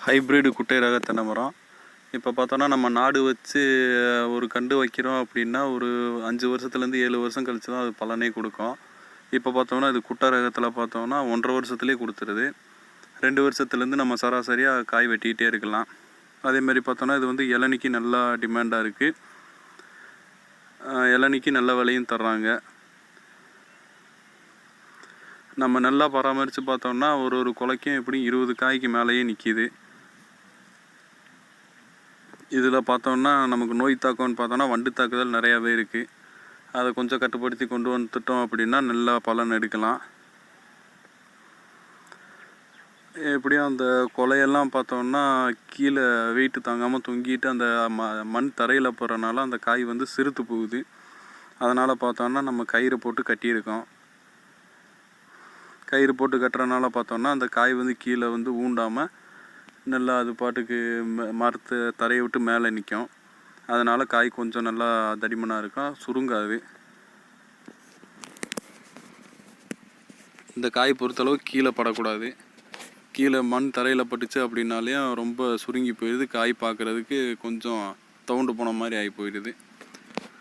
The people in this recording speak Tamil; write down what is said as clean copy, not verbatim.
ஹைப்ரிடு குட்டை ரக தென்னை மரம். இப்போ பார்த்தோன்னா நம்ம நாடு வச்சு ஒரு கண்டு வைக்கிறோம் அப்படின்னா ஒரு 5 வருஷத்துலேருந்து 7 வருஷம் கழிச்சு தான் அது பலனே கொடுக்கும். இப்போ பார்த்தோம்னா இது குட்டை ரகத்தில் பார்த்தோம்னா 1.5 வருஷத்துலேயே கொடுத்துருது. 2 வருஷத்துலேருந்து நம்ம சராசரியாக காய் வெட்டிக்கிட்டே இருக்கலாம். அதேமாதிரி பார்த்தோன்னா இது வந்து இளநிக்கு நல்லா டிமாண்டாக இருக்குது. இளநிக்கு நல்ல விலையும் தர்றாங்க. நம்ம நல்லா பராமரித்து பார்த்தோம்னா ஒரு குலைக்கும் எப்படியும் 20 காய்க்கு மேலேயே நிற்கிது. இதில் பார்த்தோம்னா நமக்கு நோய் தாக்கம்னு பார்த்தோன்னா வண்டு தாக்குதல் நிறையாவே இருக்குது. அதை கொஞ்சம் கட்டுப்படுத்தி கொண்டு வந்துட்டோம் அப்படின்னா நல்லா பலன் எடுக்கலாம். எப்படியும் அந்த கொலையெல்லாம் பார்த்தோம்னா கீழே வெயிட்டு தாங்காமல் தொங்கிட்டு அந்த மண் தரையில் போகிறனால அந்த காய் வந்து சிறுத்து போகுது. அதனால் பார்த்தோன்னா நம்ம கயிறு போட்டு கட்டியிருக்கோம். கயிறு போட்டு கட்டுறதுனால பார்த்தோன்னா அந்த காய் வந்து கீழே வந்து ஊண்டாமல் நல்லா அது பாட்டுக்கு மரத்து தரையை விட்டு மேலே நிற்கும். அதனால் காய் கொஞ்சம் நல்லா தடிமனாக இருக்கும், சுருங்காது. இந்த காய் பொறுத்தளவு கீழே படக்கூடாது. கீழே மண் தரையில் பட்டுச்சு அப்படின்னாலே ரொம்ப சுருங்கி போயிடுது. காய் பார்க்குறதுக்கு கொஞ்சம் தவுண்டு போன மாதிரி ஆகி போயிடுது.